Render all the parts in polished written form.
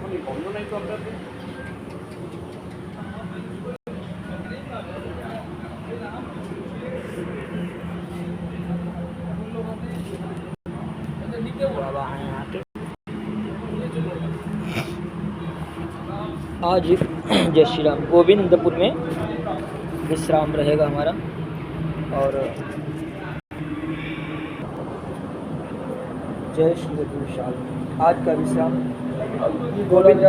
नहीं तो अंदर बाबा हैं यहाँ के। आज जय श्री राम गोविंदपुर में विश्राम रहेगा हमारा। और जय श्री विशाल आज का विश्राम गोविंद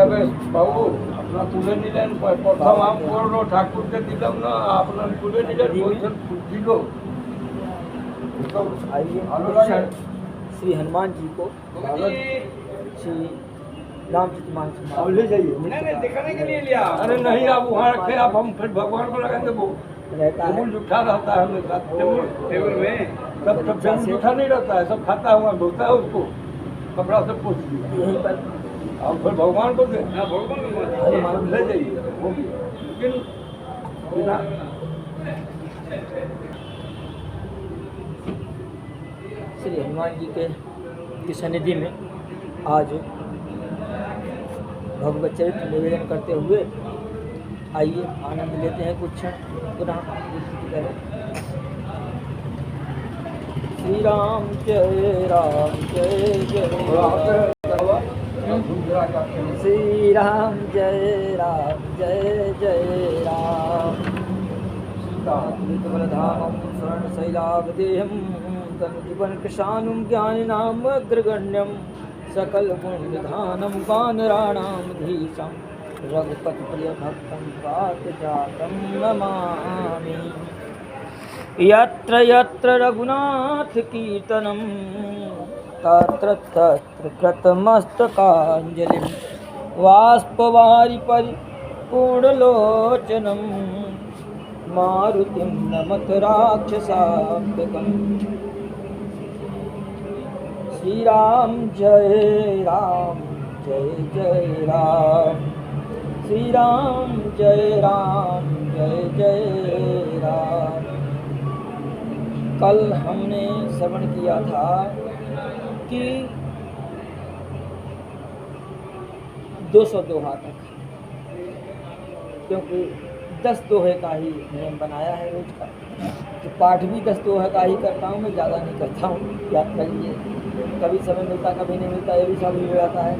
बाबू अपना तुले निलेन प्रथम हम कोरो ठाकुर के दिलम ना अपना तुले निलेन भोजन दिलो। आइए श्री हनुमान जी को श्री रामचरित मानस अब ले जाइए। नहीं दिखाने के लिए लिया। अरे नहीं आप वहाँ रखे आप हम फिर भगवान को लगाएंगे वो रहता है टेबल जूठा रहता है हमेशा टेबल में सब टेबल जूठा नहीं रहता है सब खाता हुआ धोता है उसको कपड़ा से पोंछ दिया यहीं पर अब फिर भगवान को दे भगवान को ले जाइए वो भी लेकिन बिना श्री हनुमान जी के की सन्निधि में आज भगवत चरित्र निवेदन करते हुए आइए आनंद लेते हैं कुछ क्षण पुनः की तरह। श्री राम जय जय श्री राम जय जय राम बलधामं शरणशैलावदेहं तनुजीवन कृशानुं ज्ञानिनाम् अग्रगण्यं सकल गुणनिधानं वानराणां धीशं रघुपतिप्रियभक्तं पार्थजातं नमामि। यत्र यत्र रघुनाथ कीर्तनं तत्र तत्र कृतमस्तकाञ्जलिं बाष्पवारि परिपूर्णलोचनं मारुतिं नमत राक्षसान्तकम्। श्री राम जय राम श्री राम जय राम। कल हमने श्रवण किया था कि 200 दोहा तक, क्योंकि 10 दोहे का ही नियम बनाया है रोज का, तो पाठ भी 10 दोहे का ही करता हूँ मैं, ज़्यादा नहीं करता हूँ। याद करिए कभी समय मिलता कभी नहीं मिलता, ये भी सब हो जाता है।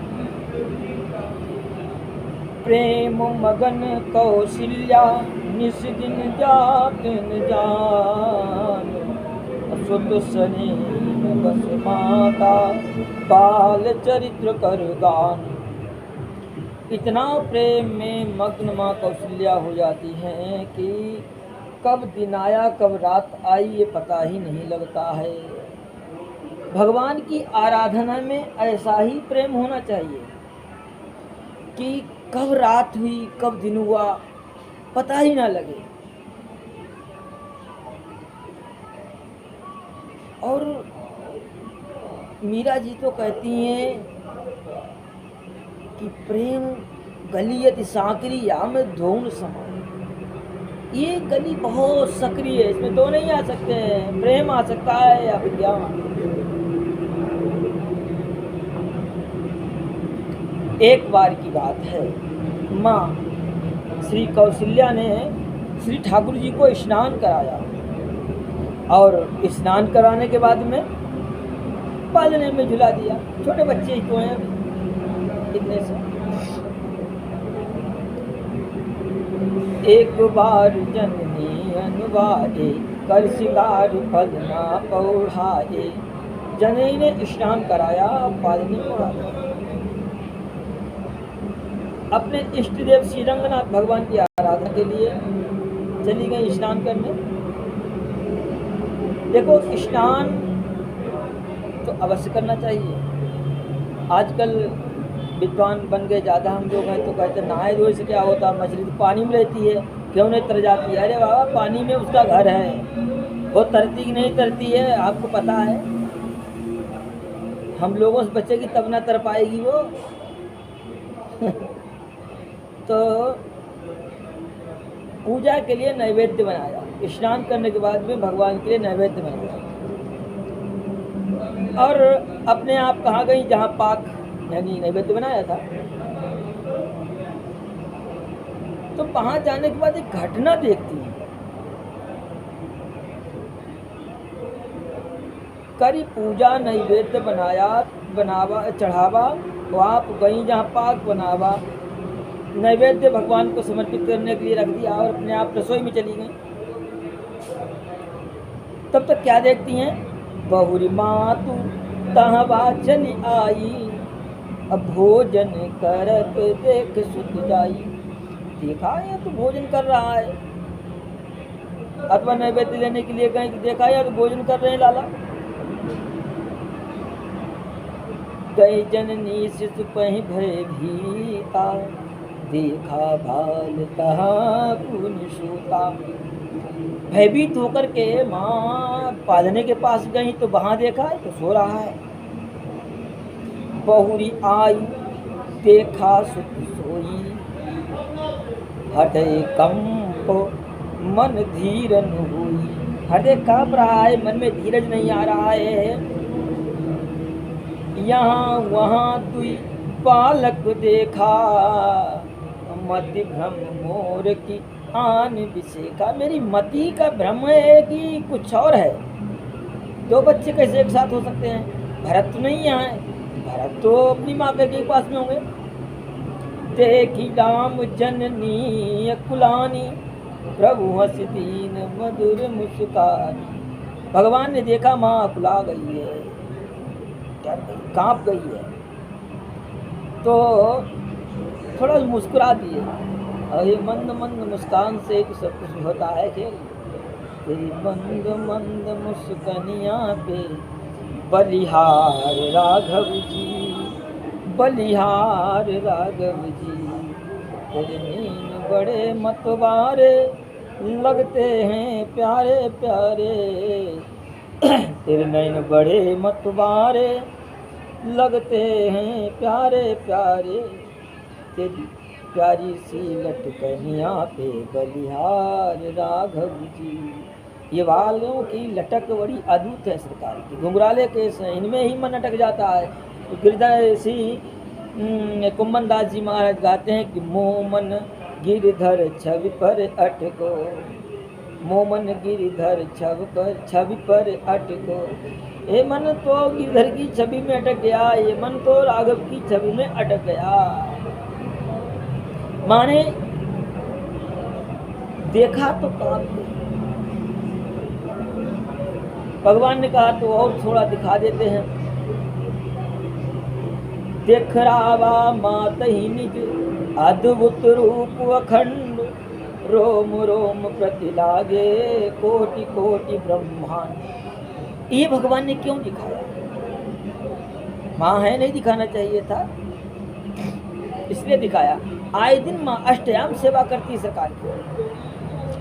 प्रेम मगन कौशल्या निस दिन जात न जान सुत सने बस माता बाल चरित्र कर गान। इतना प्रेम में मग्न माँ कौशल्या हो जाती हैं कि कब दिन आया कब रात आई ये पता ही नहीं लगता है। भगवान की आराधना में ऐसा ही प्रेम होना चाहिए कि कब रात हुई कब दिन हुआ पता ही ना लगे। और मीरा जी तो कहती हैं कि प्रेम गलियत साकरी या में धूम समान। ये गली बहुत सक्रिय है, इसमें दो नहीं आ सकते हैं, प्रेम आ सकता है या विज्ञान। एक बार की बात है, माँ श्री कौशल्या ने श्री ठाकुर जी को स्नान कराया और स्नान कराने के बाद में पालने में झुला दिया। छोटे बच्चे ही तो हैं इतने से। एक बार जननी अनुवाए कर सिंगार फल ना पौढ़ाए। जननी ने स्नान कराया पालने में उड़ा दिया। अपने इष्ट देव श्री रंगनाथ भगवान की आराधना के लिए चली गई स्नान करने। देखो स्नान तो अवश्य करना चाहिए। आजकल विद्वान बन गए ज़्यादा हम लोग हैं तो कहते नहाए धोए से क्या होता, मछली तो पानी में रहती है क्यों नहीं तर जाती है। अरे बाबा पानी में उसका घर है, वो तरती कि नहीं तरती है आपको पता है। हम लोगों से बचेगी तब ना तर पाएगी वो। तो पूजा के लिए नैवेद्य बनाया, स्नान करने के बाद में भगवान के लिए नैवेद्य बनाया और अपने आप कहाँ गई जहाँ पाक यानी नैवेद्य बनाया था। तो वहां जाने के बाद एक घटना देखती है। करी पूजा नैवेद्य बनावा चढ़ावा, तो आप गई जहाँ पाक बनावा, नैवेद्य भगवान को समर्पित करने के लिए रख दिया और अपने आप रसोई में चली गई। तब तक क्या देखती हैं, बहुरी मातु तहवा चली आई, अब भोजन करत देख सुत जाई। देखा है तो भोजन कर रहा है, अथवा नैवेद्य लेने के लिए गए, देखा है तो भोजन कर रहे हैं लाला। गई जननी शिशु पहि भय भीता, देखा भाल तहा पुनि सूता। भयभीत होकर के माँ पालने के पास गई तो वहां देखा है तो सो रहा है। बहुरी आई देखा सुत सोई, हृदय कंप मन धीरन हुई। हृदय कांप रहा है, मन में धीरज नहीं आ रहा है। यहाँ वहाँ दुई बालक देखा, मति भ्रम मोर की आन विषेका। मेरी मति का भ्रम है कि कुछ और है। दो बच्चे कैसे एक साथ हो सकते हैं? भरत तो नहीं यहाँ है, भरत तो अपनी माँ के पास में होंगे। देखी राम जननी कुलानी, प्रभु हंस दीन मधुर मुस्कानी। भगवान ने देखा माँ कुला गई है, कांप गई है, तो थोड़ा मुस्कुरा दिए। और ये मंद मंद मुस्कान से सब कुछ होता है खेल। तेरी मंद मंद मुस्कनिया पे बलिहार राघव जी, बलिहार राघव जी। तेरे नीन बड़े मतवारे, लगते हैं प्यारे प्यारे। तेरे नैन बड़े मतवारे, लगते हैं प्यारे प्यारे। तेरी प्यारी सी लटकनिया पे बलिहार राघव जी। ये बालों की लटक बड़ी अद्भुत है सरकार की। घुंघराले केस हैं, इनमें ही मन अटक जाता है। हृदय सी कुम्मन दास जी महाराज गाते हैं कि मोमन गिरधर छवि पर अटको, मोमन गिरधर छवि पर अटको। ये मन तो गिरधर की छवि में अटक गया, ये मन तो राघव की छवि में अटक गया। माने देखा तो कांप गई। भगवान ने कहा तो और थोड़ा दिखा देते हैं। देख रावा मात ही निज, अद्भुत रूप अखंड, रोम रोम प्रति लागे, कोटि कोटि ब्रह्मांड। ये भगवान ने क्यों दिखाया? माँ है, नहीं दिखाना चाहिए था, इसलिए दिखाया। आए दिन माँ अष्टयाम सेवा करती है सरकार की,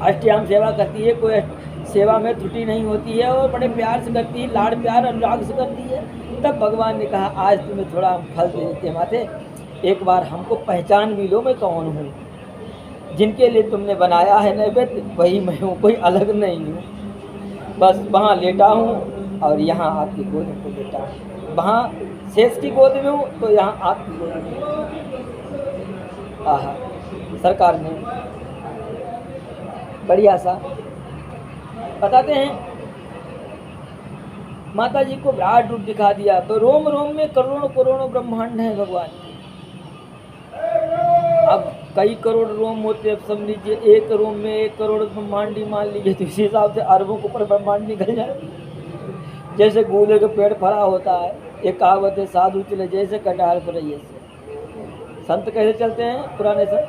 अष्टयाम सेवा करती है, कोई सेवा में त्रुटि नहीं होती है और बड़े प्यार से करती है, लाड़ प्यार अनुराग से करती है। तब भगवान ने कहा आज तुम्हें थोड़ा हम फल दे देते हैं माते, एक बार हमको पहचान भी लो मैं कौन हूँ। जिनके लिए तुमने बनाया है नैवेद्य वही मैं हूँ, कोई अलग नहीं हूँ। बस वहाँ लेटा हूँ और यहाँ आपकी गोद में लेटा हूँ, वहाँ शेष की गोद में हूँ तो यहाँ आपकी गोद में हूँ। आहा, सरकार ने बढ़िया सा बताते हैं। माता जी को विराट रूप दिखा दिया तो रोम रोम में करोड़ों करोड़ों ब्रह्मांड है भगवान के। अब कई करोड़ रोम होते, अब समझ लीजिए एक रोम में 1 करोड़ ब्रह्मांडी मान लीजिए, तो इसी हिसाब से अरबों के ऊपर ब्रह्मांड निकल जाए। जैसे गूले का पेड़ फरा होता है, एक कहावत है, साधु चले जैसे कटार पर रही से। संत कैसे चलते हैं पुराने संत?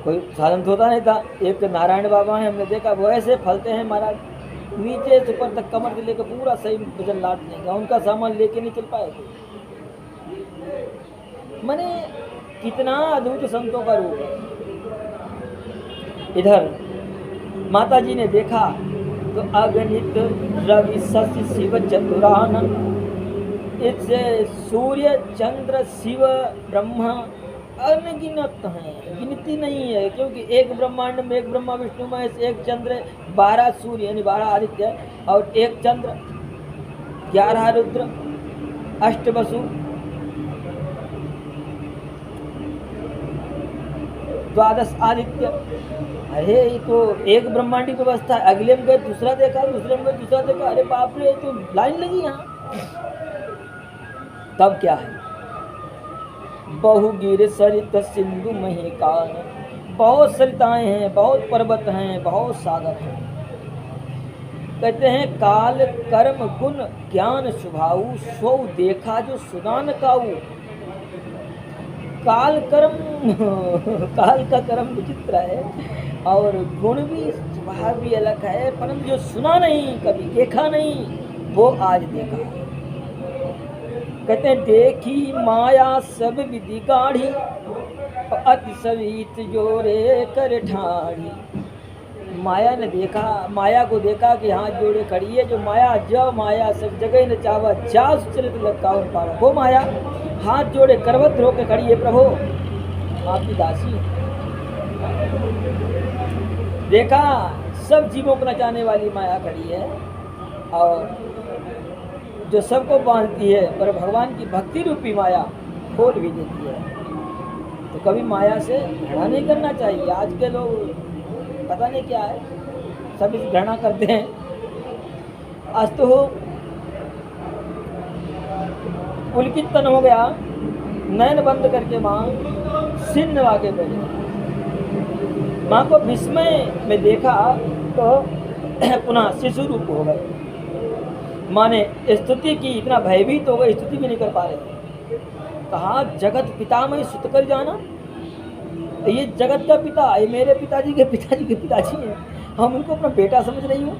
कोई साधन होता नहीं था। एक नारायण बाबा है, हमने देखा वो ऐसे फलते हैं महाराज, नीचे से ऊपर तक कमर से लेकर पूरा सही वजन लाट देगा, उनका सामान लेके नहीं चल पाए। माने कितना अद्भुत संतों का रूप है। इधर माता जी ने देखा तो अगणित रवि शशि शिव चतुरानन, इससे सूर्य चंद्र शिव ब्रह्मा अनगिनत हैं, गिनती नहीं है। क्योंकि एक ब्रह्मांड में 1 ब्रह्मा विष्णु महेश, 1 चंद्र, 12 सूर्य यानी 12 आदित्य और 1 चंद्र, 11 रुद्र, 8 वसु, द्वादश आदित्य। अरे ये तो एक ब्रह्मांडी व्यवस्था है, अगले में गए दूसरा देखा, दूसरे में गए दूसरा देखा, अरे बाप रे, तो लाइन लगी यहाँ। तब क्या है, बहुगिर सरित सिंधु महिकान, बहुत सरिताएं हैं, बहुत पर्वत हैं, बहुत सागर हैं। कहते हैं काल कर्म गुण ज्ञान स्वभाव, सो देखा जो सुनान काऊ। काल कर्म काल का कर्म विचित्र है और गुण भी स्वभाव भी अलग है, परंतु जो सुना नहीं, कभी देखा नहीं, वो आज देखा। कहते हैं देखी माया सब विधि गाढ़ी, अति सवित जोरे कर ठाढ़ी। माया ने देखा, माया को देखा कि हाथ जोड़े खड़ी है, जो माया जब माया सब जगह न चावा, जा सुचरित लगा और पावा। वो माया हाथ जोड़े करवत होकर खड़ी है, प्रभु आपकी दासी। देखा सब जीवों को नचाने वाली माया खड़ी है और जो सबको बांधती है, पर भगवान की भक्ति रूपी माया खोल भी देती है। तो कभी माया से घृणा नहीं करना चाहिए। आज के लोग पता नहीं क्या है, सब इस घृणा करते हैं। आज तो पुलकित तन हो गया, नयन बंद करके माँ सिर नवा के बैठे। माँ को विस्मय में देखा तो पुनः शिशु रूप हो गए। माँ ने स्तुति की, इतना भयभीत हो गए, स्तुति भी नहीं कर पा रहे। कहा जगत पिता में सुत कर जाना, ये जगत का पिता, ये मेरे पिताजी के पिताजी हैं, हम उनको अपना बेटा समझ रही हूँ।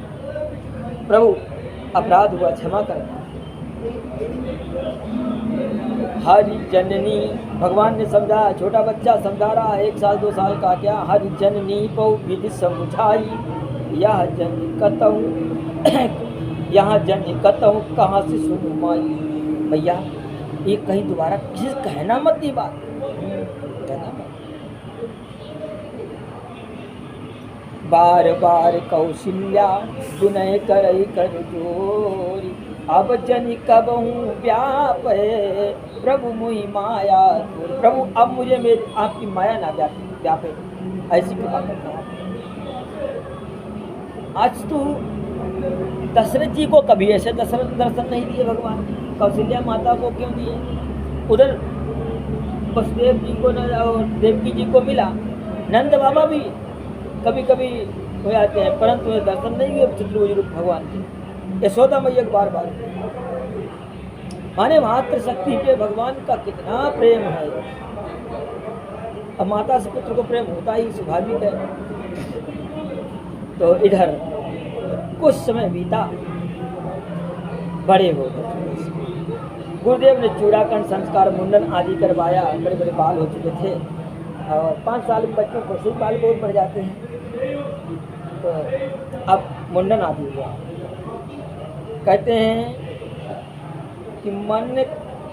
प्रभु अपराध हुआ, क्षमा कर। हरि जननी, भगवान ने समझा, छोटा बच्चा समझा रहा, 1 साल 2 साल का क्या। हरि जननी पौ विधि समझाई, यह जन कतहु यहाँ जन कतहु कहाँ से सुनू माई। भैया ये कहीं दोबारा किस कहना मत, ये बात कहना मत। बार बार कौशल्या विनय करई कर जोरी, अब जन कबहूँ व्याप है प्रभु मुहि माया। प्रभु अब मुझे मेरी आपकी माया ना व्यापे, ऐसी कृपा करना। आज तो दशरथ जी को कभी ऐसे दर्शन नहीं दिए भगवान, कौशल्या माता को क्यों दिए? उधर वसुदेव जी को और देवकी जी को मिला, नंद बाबा भी कभी कभी हो जाते हैं, परंतु दर्शन नहीं हुए चतुर्भुज रूप भगवान के। यशोदा मैया बार बार माने मात्र शक्ति पे भगवान का कितना प्रेम है। अब माता से पुत्र को प्रेम होता ही स्वाभाविक है। तो इधर कुछ समय बीता, बड़े हो गए। गुरुदेव ने चूड़ाकंठ संस्कार मुंडन आदि करवाया, बड़े बड़े बाल हो चुके थे और 5 साल में बच्चों को सिर्फ बाल बहुत बढ़ जाते हैं। तो अब मुंडन आदि हुआ। कहते हैं कि मन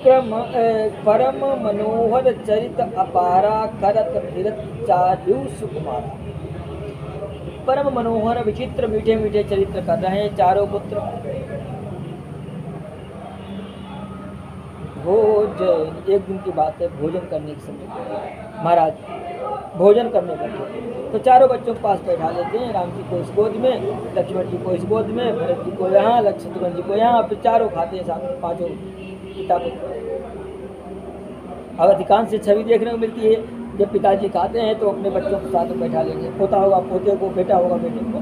क्रम परम मनोहर चरित अपारा, करत फिरत चारु सुकुमारा। परम मनोहर विचित्र मीठे मीठे चरित्र कर रहे हैं चारों पुत्र। भोजन, एक दिन की बात है, भोजन करने के समय महाराज भोजन करने बैठे तो चारों बच्चों के पास बैठा लेते हैं। राम जी को इस गोद में, लक्ष्मण जी को इस गोद में, भरत जी को यहाँ, शत्रुघ्न जी को यहाँ, फिर चारों खाते हैं साथ, पांचों पिता पुत्र। अब अधिकांश से छवि देखने को मिलती है, जब पिताजी खाते हैं तो अपने बच्चों के साथ बैठा लेंगे। पोता होगा पोते को, बेटा होगा बेटे को,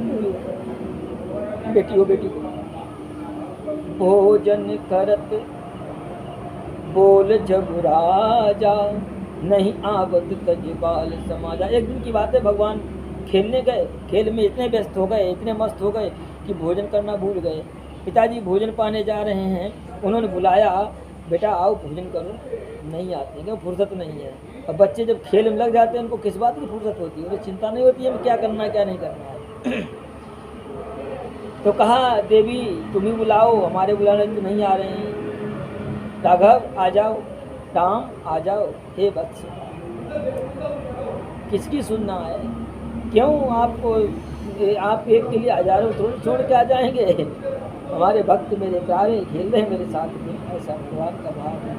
बेटी हो बेटी को। भोजन करत बोल जब राजा, नहीं आवत तजबाल समाजा। एक दिन की बात है, भगवान खेलने गए, खेल में इतने व्यस्त हो गए, इतने मस्त हो गए कि भोजन करना भूल गए। पिताजी भोजन पाने जा रहे हैं, उन्होंने बुलाया, बेटा आओ भोजन करो, नहीं आते हैं, फुर्सत नहीं है। अब बच्चे जब खेल में लग जाते हैं, उनको किस बात की फुर्सत होती है, उन्हें चिंता नहीं होती है क्या करना है क्या नहीं करना है। तो कहा देवी तुम ही बुलाओ, हमारे बुलाने तो नहीं आ रहे हैं। राघव आ जाओ, राम आ जाओ, हे वत्स किसकी सुनना है? क्यों आपको, आप एक के लिए हजारों थोड़ी छोड़ के आ जाएंगे? हमारे भक्त मेरे प्यारे खेल रहे हैं मेरे साथ में, ऐसा भगवान का भाव है।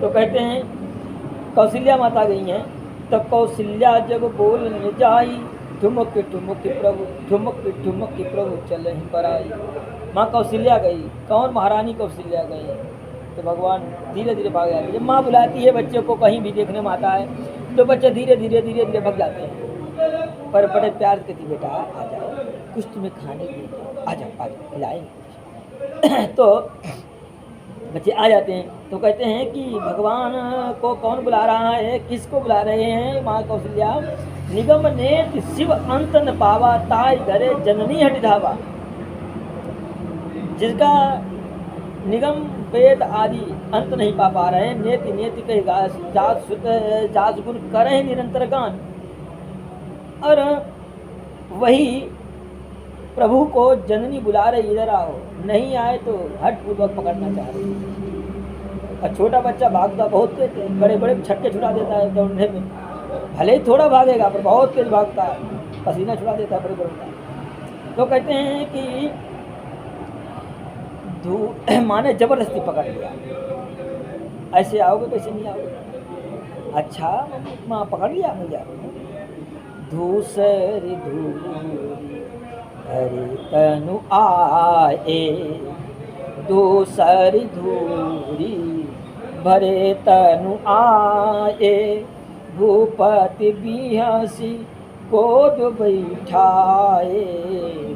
तो कहते हैं कौशल्या माता गई हैं, तब कौशल्या जब बोलने जाई, ठुमक ठुमक प्रभु ठुमक ठुमक प्रभु चल ही पर आई। माँ कौशल्या गई। कौन? महारानी कौशल्या गई। तो भगवान धीरे धीरे भाग जाते हैं। जब माँ बुलाती है बच्चे को, कहीं भी देखने में आता है तो बच्चे धीरे धीरे धीरे धीरे भाग जाते हैं। पर बड़े प्यार से कहती, बेटा आ जाओ, कुछ तुम्हें खाने के लिए, आ जाओ खिलाएंगे। तो बच्चे आ जाते हैं। तो कहते हैं कि भगवान को कौन बुला रहा है, किसको बुला रहे हैं? माँ कौशल्या, निगम नेत शिव अंत न पावा, ताई घरे जननी हट धावा। जिसका निगम वेद आदि अंत नहीं पा रहे, नेति नेति कही जास गुण करे निरंतर गान। और वही प्रभु को जननी बुला रहे, इधर आओ, नहीं आए तो हट पूर्वक पकड़ना चाह रहे। और छोटा बच्चा भागता बहुत तेज, बड़े बड़े छक्के छुड़ा देता है दौड़ने में। भले ही थोड़ा भागेगा पर बहुत तेज भागता है, पसीना छुड़ा देता है बड़े बड़े। तो कहते हैं कि माँ ने जबरदस्ती पकड़ लिया, ऐसे आओगे कैसे नहीं आओगे? अच्छा माँ पकड़ लिया भैया। धूसरी धूरी हरि तनु आए, दूसरी धूरी भरे तनु आए। भूपति बिहसी गोद बैठाए,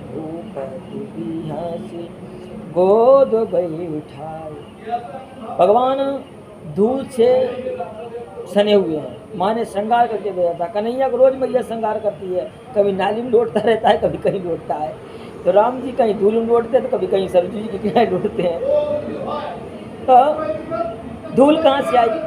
भूपति बिहसी गोद बैठाए। भगवान दूध से सने हुए हैं। माँ ने श्रृंगार करके भेजा था। कन्हैया को रोज मैया श्रृंगार करती है, कभी नाली में लौटता रहता है, कभी कहीं लौटता है। तो राम जी कहीं धूल में लौटते हैं तो कभी कहीं सरजू जी के किनारे लौटते हैं। तो धूल कहाँ से आई?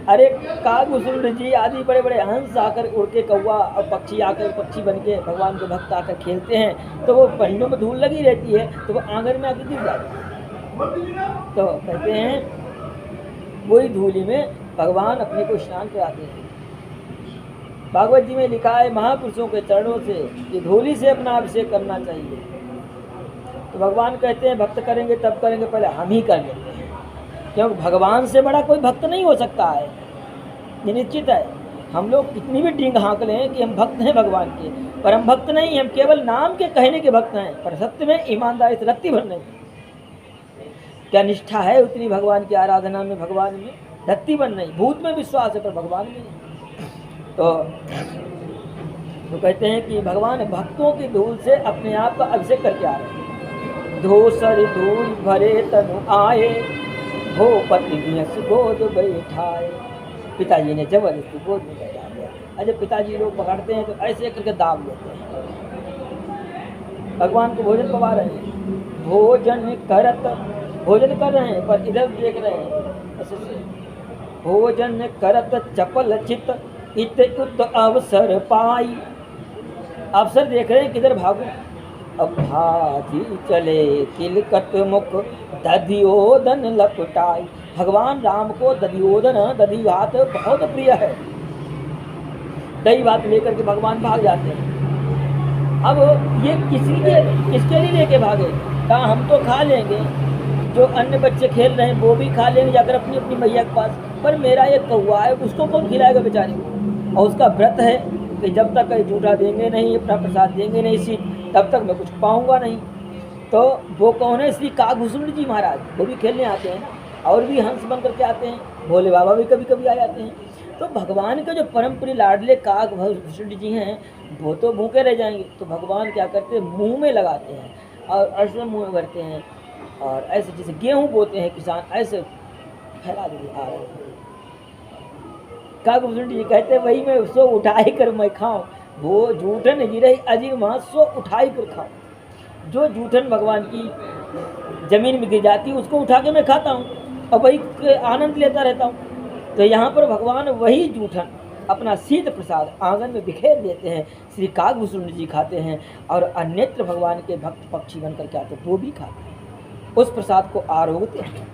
अरे कागभूषण जी आदि बड़े बड़े हंस आकर उड़ के, कौवा और पक्षी आकर पक्षी बन के भगवान के भक्त आकर खेलते हैं, तो वो पहियों में धूल लगी रहती है तो वो आंगन में आकर गिर जाती है। तो कहते हैं वही धूली में भगवान अपने को स्नान कराते हैं। भागवत जी में लिखा है, महापुरुषों के चरणों से कि धूली से अपना अभिषेक करना चाहिए। तो भगवान कहते हैं भक्त करेंगे तब करेंगे, पहले हम ही कर लेते हैं, क्योंकि भगवान से बड़ा कोई भक्त नहीं हो सकता है, ये निश्चित है। हम लोग कितनी भी डींग हाँक लें कि हम भक्त हैं भगवान के, पर हम भक्त नहीं, हम केवल नाम के कहने के भक्त हैं, पर सत्य में ईमानदारी से रत्ती भर नहीं। क्या निष्ठा है उतनी भगवान की आराधना में, भगवान में रत्ती भर नहीं। भूत में विश्वास है पर भगवान में नहीं। तो कहते हैं कि भगवान भक्तों की धूल से अपने आप का अभिषेक करके आ रहे हैं। धूसर धूल भरे तनु आए, भूपति बिहस गोद बैठाए। पिताजी ने जबरदस्ती गोद में बैठा दिया। अरे पिताजी लोग पकड़ते हैं तो ऐसे करके दाब लेते हैं। भगवान को भोजन पवा रहे हैं, भोजन कर रहे हैं पर इधर देख रहे हैं ऐसे से। भोजन करत चपल चित इत उत अवसर पाई। अवसर देख रहे हैं किधर भागो। अब भाजी चले किलकत मुख दधियोदन लपटाई। भगवान राम को दधियोदन, दधी भात बहुत प्रिय है। दही भात लेकर के भगवान भाग जाते हैं। अब ये किसके लिए लेके भागे? कहा हम तो खा लेंगे, जो अन्य बच्चे खेल रहे हैं वो भी खा लेंगे जाकर अपनी अपनी मैया के पास, पर मेरा ये कौवा है उसको कौन खिलाएगा बेचारे को? और उसका व्रत है कि जब तक कहीं झूठा देंगे नहीं, अपना प्रसाद देंगे नहीं सीट, तब तक मैं कुछ पाऊंगा नहीं। तो वो कौन है? श्री कागभूषण जी महाराज, वो भी खेलने आते हैं और भी हंस बन करके आते हैं। भोले बाबा भी कभी कभी आ जाते हैं। तो भगवान के जो परम प्रिय लाडले कागभूषण जी हैं वो तो भूखे रह जाएंगे। तो भगवान क्या करते हैं, मुंह में लगाते हैं और ऐसे मुंह में भरते हैं और ऐसे जैसे गेहूँ बोते हैं किसान, ऐसे फैला देते आ रहे हैं। कागभूषण जी कहते हैं वही मैं सो उठाई कर मैं खाऊं, वो जूठन गिरे अजीर वहाँ सो उठाई कर खाऊं। जो जूठन भगवान की जमीन में गिर जाती है उसको उठा के मैं खाता हूँ और वही आनंद लेता रहता हूँ। तो यहाँ पर भगवान वही जूठन अपना शीत प्रसाद आंगन में बिखेर देते हैं। श्री कागभूषण जी खाते हैं और अन्यत्र भगवान के भक्त पक्षी बन करके आते हैं वो भी खाते हैं, उस प्रसाद को आरोगते हैं।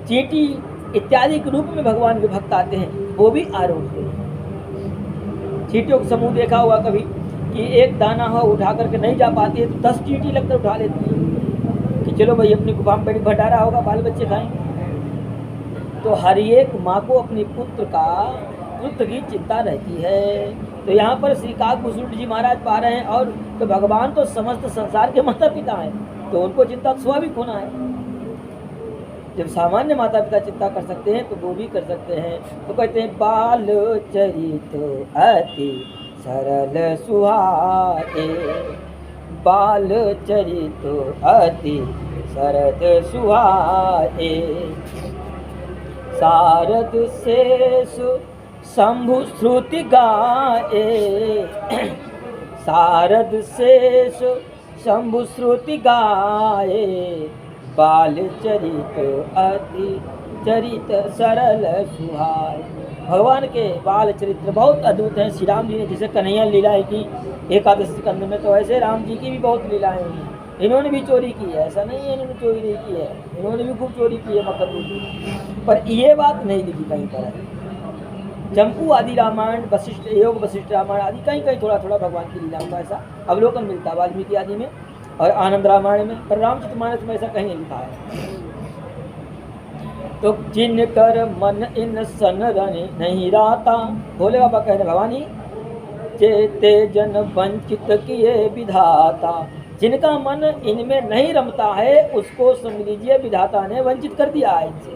चींटी इत्यादि के रूप में भगवान के भक्त आते हैं वो भी आरोगते हैं। चींटियों का समूह देखा हुआ कभी कि एक दाना हो उठा करके नहीं जा पाती है तो 10 चींटी लगकर उठा लेती है कि चलो भाई अपनी गुफा में पेट भंडारा रहा होगा, बाल बच्चे खाएंगे। तो हर एक माँ को अपने पुत्र का पुत्र की चिंता रहती है। तो यहाँ पर श्री काकभूषण जी महाराज पा रहे हैं, और तो भगवान तो समस्त संसार के माता पिता हैं, तो उनको चिंता स्वाभाविक होना है। जब सामान्य माता पिता चिंता कर सकते हैं तो वो भी कर सकते हैं। तो कहते हैं बाल चरित अति सरल सुहाए, बाल चरित अति सरल सुहाए, शारद शेष शंभु श्रुति गाए, शारद शेष शंभु श्रुति गाए, बाल चरित अति चरित सरल सुहाए। भगवान के बाल चरित्र बहुत अद्भुत हैं। श्री राम जी ने जैसे कन्हैया लीलाएं की एकादश स्कंद में, तो ऐसे राम जी की भी बहुत लीलाएं हुई। इन्होंने भी चोरी की है, ऐसा नहीं है इन्होंने चोरी नहीं की है, इन्होंने भी खूब चोरी की है मकर की, पर ये बात नहीं लिखी कहीं पर है। चंपू आदि रामायण, वशिष्ठ योग वशिष्ठ रामायण आदि कहीं कहीं थोड़ा थोड़ा भगवान की लीलाओं का ऐसा अवलोकन मिलता है, वाल्मीकि आदि में और आनंद रामायण में, पर रामचरितमानस में ऐसा कहीं नहीं लिखा है। तो जिन कर मन इन सन रने नहीं राता, भोले बाबा कह रहे भवानी, चेते जन वंचित किए विधाता, जिनका मन इनमें नहीं रमता है उसको समझ लीजिए विधाता ने वंचित कर दिया है इनसे।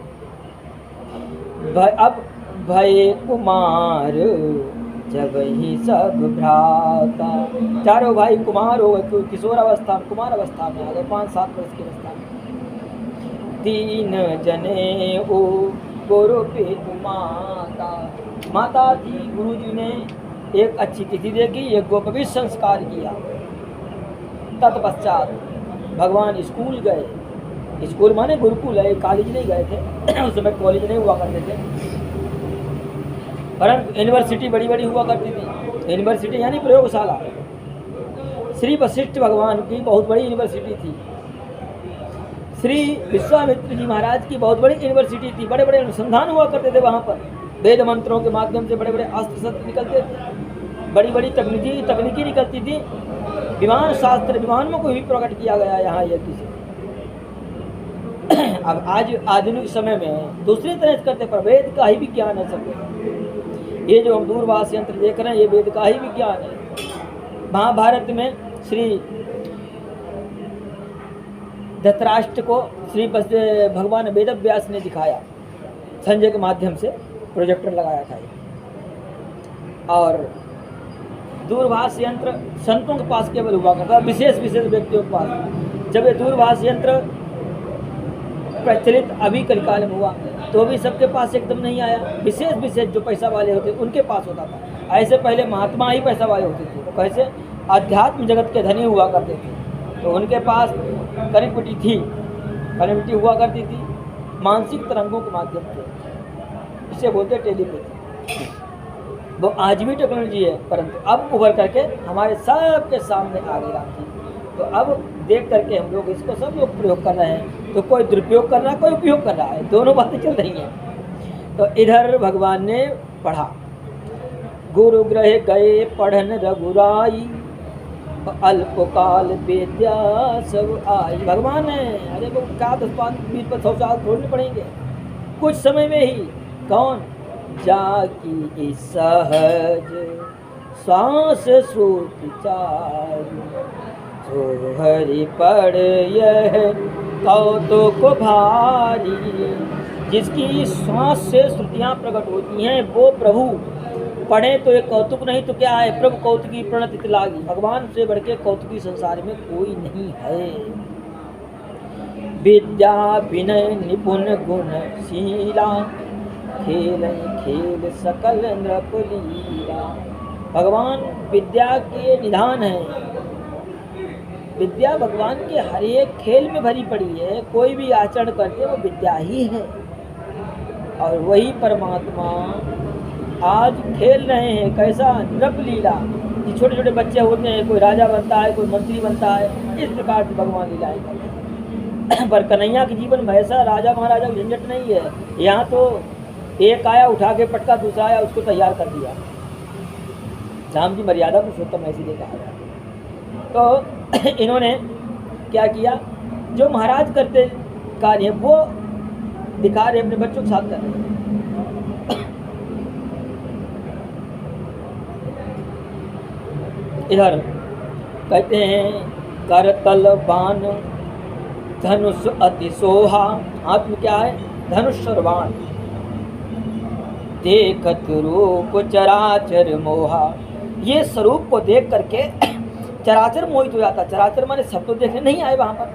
अब भय कुमार जब ही सब भ्राता, चारों भाई कुमार हो गए, किशोर अवस्था कुमार अवस्था में आ गए, 5-7 वर्ष की अवस्था में। तीन जने ओ गुरु पितु माता, माता जी गुरु जी ने एक अच्छी तिथि देखी, एक गोपवीत संस्कार किया। तत्पश्चात भगवान स्कूल गए, स्कूल माने गुरुकुल है, कॉलेज नहीं गए थे उस समय कॉलेज नहीं हुआ करते थे, परंतु यूनिवर्सिटी बड़ी बड़ी हुआ करती थी। यूनिवर्सिटी यानी प्रयोगशाला। श्री वशिष्ठ भगवान की बहुत बड़ी यूनिवर्सिटी थी, श्री विश्वामित्र जी महाराज की बहुत बड़ी यूनिवर्सिटी थी, बड़े बड़े अनुसंधान हुआ करते थे वहाँ पर, वेद मंत्रों के माध्यम से बड़े बड़े अस्त्र शस्त्र निकलते थे, बड़ी बड़ी तकनीकी निकलती थी, विमान शास्त्र विमान में कोई भी प्रकट किया गया यहाँ यह किसी। अब आज आधुनिक समय में दूसरी तरह से करते, पर वेद का ही विज्ञान है सब। ये जो हम दूरभाष यंत्र देख रहे हैं ये वेद का ही विज्ञान है। महाभारत में श्री धृतराष्ट्र को श्री भगवान वेद व्यास ने दिखाया, संजय के माध्यम से प्रोजेक्टर लगाया था। और दूरभाष यंत्र संतों के पास केवल हुआ करता, विशेष व्यक्तियों के पास। जब ये दूरभाष यंत्र प्रचलित अभी कलिकाल में हुआ तो भी सबके पास एकदम नहीं आया, विशेष जो पैसा वाले होते उनके पास होता था। ऐसे पहले महात्मा ही पैसा वाले होते थे, तो कैसे आध्यात्म जगत के धनी हुआ करते थे, तो उनके पास कनेक्टिविटी हुआ करती थी मानसिक तरंगों के माध्यम से, इसे बोलते टेलीपैथी। वो आज भी टेक्नोलॉजी है, परंतु अब उभर करके हमारे सबके सामने आ गया। तो अब देख करके हम लोग इसको सब लोग प्रयोग कर रहे हैं, तो कोई दुरुपयोग कर रहा है, कोई उपयोग कर रहा है, दोनों बातें चल रही हैं। तो इधर भगवान ने पढ़ा, गुरु ग्रह गए पढ़न रघुराई, अल्पकाल विद्या सब आई। भगवान है, अरे वो क्या 10-20-100 साल थोड़े पढ़ेंगे, कुछ समय में ही। कौन? जाकी सहज सांस श्रुति चारु, जो हरि पढ़ यह कौतुक भारी। जिसकी सांस से श्रुतियाँ प्रकट होती हैं वो प्रभु पढ़े तो एक कौतुक, नहीं तो क्या है, प्रभु कौतुकी प्रणत लागी। भगवान से बढ़ के कौतुकी संसार में कोई नहीं है। विद्या विनय निपुण गुण शीला, खेल खेल सकल नृप लीला। भगवान विद्या के निधान है। विद्या भगवान के हर एक खेल में भरी पड़ी है, कोई भी आचरण करते वो विद्या ही है। और वही परमात्मा आज खेल रहे हैं, कैसा? नृप लीला। ये छोटे छोटे बच्चे होते हैं, कोई राजा बनता है, कोई मंत्री बनता है, इस प्रकार से भगवान लीलाएं करते हैं। पर कन्हैया के जीवन में ऐसा राजा महाराजा की झंझट नहीं है। यहाँ तो एक आया उठा के पटका, दूसरा आया उसको तैयार कर दिया। राम जी मर्यादा पुरुषोत्तम ऐसी देखा है। तो इन्होंने क्या किया, जो महाराज करते कार्य वो दिखा रहे, अपने बच्चों के साथ कर रहे। इधर कहते हैं करतल बाण धनुष अति सोहा। हाथ में क्या है? धनुष और बाण। देखत रूप चराचर मोहा। ये स्वरूप को देख करके चराचर मोहित हो जाता। चराचर माने सब तो देखने नहीं आए वहाँ पर,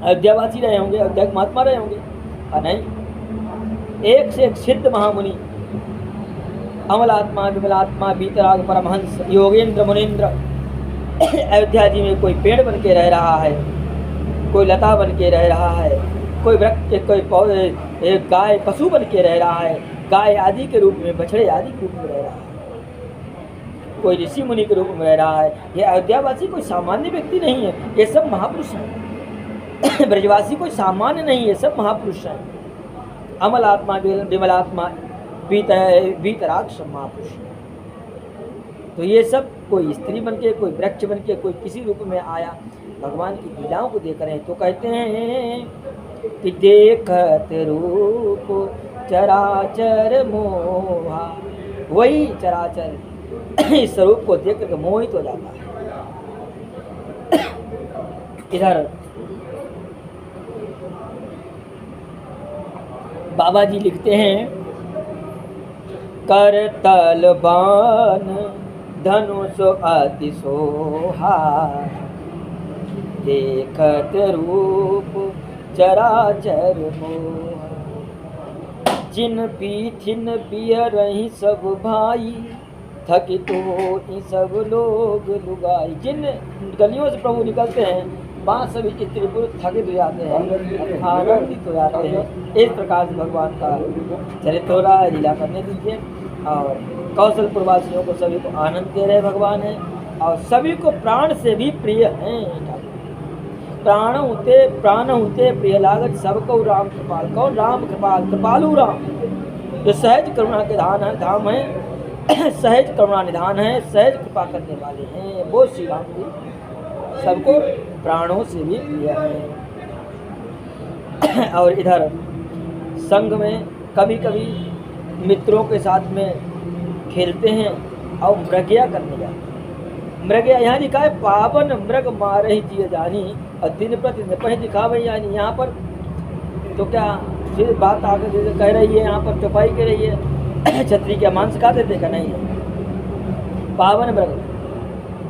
अयोध्यावासी रहे होंगे, अयोध्या के महात्मा रहे होंगे, और नहीं, एक से एक सिद्ध महामुनि, अमलात्मा विमलात्मा वीतराग परमहंस योगेंद्र मुनीन्द्र अयोध्या जी में कोई पेड़ बन के रह रहा है, कोई लता बन के रह रहा है, कोई वृक्ष, कोई पौधे, एक गाय पशु बन के रह रहा है, गाय आदि के रूप में, बछड़े आदि के रूप में रह रहा है, कोई ऋषि मुनि के रूप में रह रहा है। ये अयोध्यावासी कोई सामान्य व्यक्ति नहीं है, ये सब महापुरुष हैं। ब्रजवासी कोई सामान्य नहीं है, सब महापुरुष हैं। अमलात्मा विमलात्मा वीतराग सब महापुरुष हैं। तो ये सब कोई स्त्री बन के, कोई वृक्ष बन के, कोई किसी रूप में आया, भगवान की लीलाओं को देख रहे हैं। तो कहते हैं कि देखत रूप चराचर मोहा। वही चराचर इस स्वरूप को देख करके मोहित हो जाता है। इधर बाबा जी लिखते हैं करतल बाण धनुष अति सोहा। देखत रूप चराचर मोहा। जिन पीथिन पियरहि सब भाई थकी तो सब लोग लुगाई। जिन गलियों से प्रभु निकलते हैं वहाँ सभी स्त्री पुरुष थकित हो जाते हैं, आनंदित हो जाते हैं। इस प्रकार से भगवान का चरित्र हो रहा है। लीला करने दीजिए। और कौशलपुर वासियों को सभी को आनंद दे रहे भगवान हैं, और सभी को प्राण से भी प्रिय हैं। प्राण होते प्रिय लागत सबको राम कृपाल। कौन? राम कृपाल, कृपालु राम, जो सहज करुणा के धाम है, सहज करुणा निधान है, सहज कृपा करने वाले हैं, वो श्री राम जी सबको प्राणों से भी प्रिय है। और इधर संग में कभी कभी मित्रों के साथ में खेलते हैं और मृगया करने जाते हैं। मृगया यहाँ लिखा है पावन मृग मारे ही जिय जानी, और दिन प्रति निपह दिखावे यानी। यहाँ पर तो क्या फिर बात आगे जैसे कह रही है, यहाँ पर चौपाई कर रही है, छतरी का मांस खाते थे का नहीं है। पावन मृग,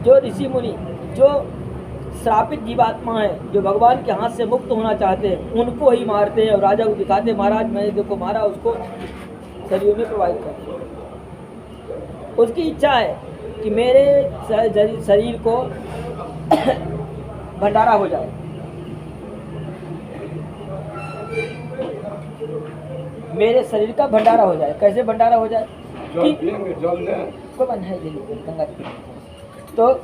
जो ऋषि मुनि, जो श्रापित जीवात्मा है, जो भगवान के हाथ से मुक्त होना चाहते हैं, उनको ही मारते हैं और राजा को दिखाते हैं, महाराज मैंने देखो मारा, उसको शरीर में प्रोवाइड करते हैं। उसकी इच्छा है कि मेरे शरीर को भंडारा हो जाए, मेरे शरीर का भंडारा हो जाए। कैसे भंडारा हो जाए? तो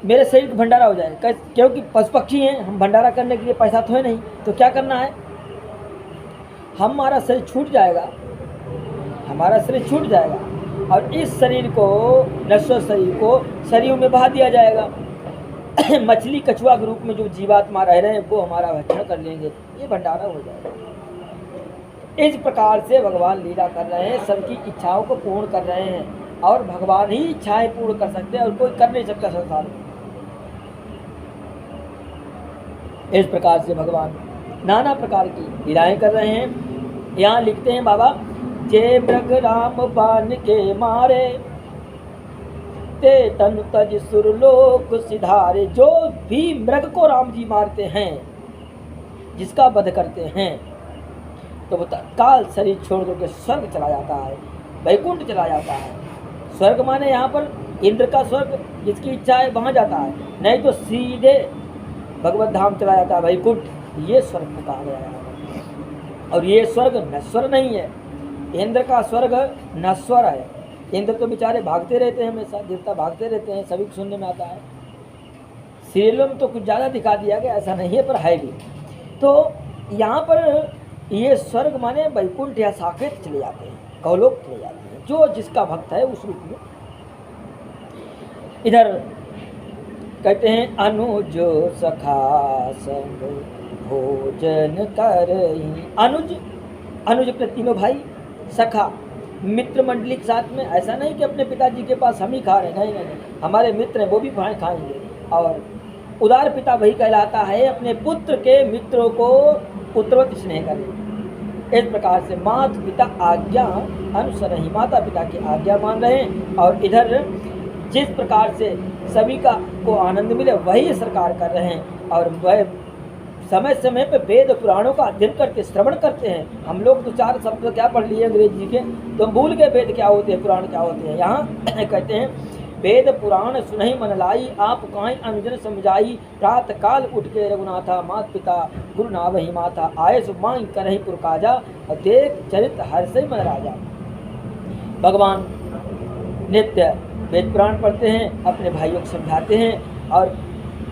मेरे शरीर का भंडारा हो जाए, क्योंकि पशु पक्षी हैं, हम भंडारा करने के लिए पैसा तो है नहीं, तो क्या करना है, हमारा शरीर छूट जाएगा, हमारा शरीर छूट जाएगा और इस शरीर को, नश्वर शरीर को शरीर में बहा दिया जाएगा। मछली कछुआ के रूप में जो जीवात्मा रह रहे हैं वो हमारा भक्षण कर लेंगे, ये भंडारा हो जाएगा। इस प्रकार से भगवान लीला कर रहे हैं, सबकी इच्छाओं को पूर्ण कर रहे हैं, और भगवान ही इच्छाएं पूर्ण कर सकते हैं और कोई कर नहीं सकता संसार में। इस प्रकार से भगवान नाना प्रकार की लीलाएं कर रहे हैं। यहाँ लिखते हैं बाबा, जे मृग राम बाण के मारे ते तनु तज सुरलोक सिधारे। जो भी मृग को राम जी मारते हैं, जिसका वध करते हैं, तो वो तत्काल शरीर छोड़ करके स्वर्ग चला जाता है, वैकुंठ चला जाता है। स्वर्ग माने यहाँ पर इंद्र का स्वर्ग, जिसकी इच्छा है वहाँ जाता है, नहीं तो सीधे भगवत धाम चला जाता है, वैकुंठ। ये स्वर्ग को कहा गया है। और ये स्वर्ग नश्वर नहीं है, इंद्र का स्वर्ग नश्वर है। इंद्र तो बेचारे भागते रहते हैं, हमेशा देवता भागते रहते हैं, सभी सुनने में आता है। सीरियलों में तो कुछ ज़्यादा दिखा दिया गया, ऐसा नहीं है, पर है भी। तो यहाँ पर ये स्वर्ग माने वैकुंठ या साकेत चले जाते हैं, कौलोक चले जाते हैं, जो जिसका भक्त है उस रूप में। इधर कहते हैं अनुज सखा संग भोजन करहि। अनुज, अनुज अपने तीनों भाई, सखा मित्र मंडली के साथ में, ऐसा नहीं कि अपने पिताजी के पास हम ही खा रहे हैं, नहीं नहीं नहीं, हमारे मित्र हैं वो भी खाएंगे। और उदार पिता वही कहलाता है अपने पुत्र के मित्रों को पुत्रवत स्नेह करे। इस प्रकार से माता पिता आज्ञा अनुसर ही, माता पिता की आज्ञा मान रहे हैं और इधर जिस प्रकार से सभी का को आनंद मिले वही सरकार कर रहे हैं। और वह समय समय पे वेद पुराणों का अध्ययन करके श्रवण करते हैं। हम लोग तो चार शब्द क्या पढ़ लिए अंग्रेजी के, तो भूल गए वेद क्या होते हैं, पुराण क्या होते हैं। यहाँ कहते हैं वेद पुराण सुनहि मन लाई, आप काई अंजन समझाई, प्रात काल उठ के रघुनाथा, मात पिता गुरु नावहि माता, आए सो मांग करहि पुर काजा, देख चरित हर्षहि मन राजा। भगवान नित्य वेद पुराण पढ़ते हैं, अपने भाइयों को समझाते हैं और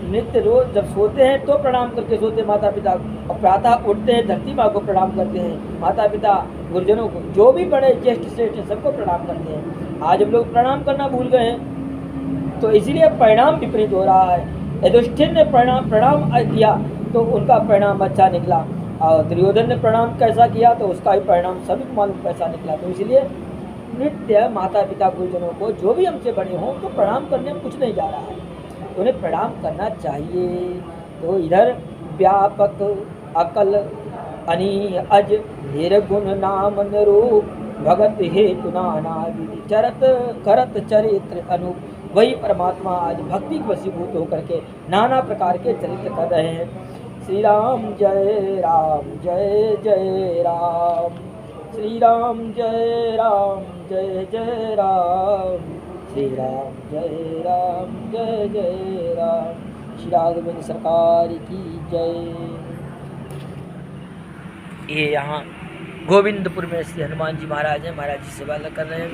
नित्य रोज जब सोते हैं तो प्रणाम करके सोते हैं माता पिता, और प्रातः उठते हैं धरती माँ को प्रणाम करते हैं, माता पिता गुरुजनों को, जो भी बड़े ज्येष्ठ श्रेष्ठ सबको प्रणाम करते हैं। आज हम लोग प्रणाम करना भूल गए हैं, तो इसीलिए परिणाम विपरीत हो रहा है। युधिष्ठिर ने प्रणाम किया तो उनका परिणाम अच्छा निकला, और दुर्योधन ने प्रणाम कैसा किया तो उसका भी परिणाम सभी को मालूम कैसा निकला। तो इसलिए नित्य माता पिता गुरुजनों को जो भी हमसे बड़े हों तो प्रणाम करने में कुछ नहीं जा रहा है, तो उन्हें प्रणाम करना चाहिए। तो इधर व्यापक अकल अनी अज निर्गुण नाम रूप, भगत हेतु नाना विधि चरत करत चरित्र अनूप। वही परमात्मा आज भक्ति के वशीभूत होकर के नाना प्रकार के चरित्र कर रहे हैं। श्री राम जय राम जय जय राम, श्री राम जय जय राम, श्री राम जय जय राम। श्री राघवेंद्र सरकार की जय। ये यहाँ गोविंदपुर में श्री हनुमान जी महाराज हैं, महाराज जी सेवा कर रहे हैं।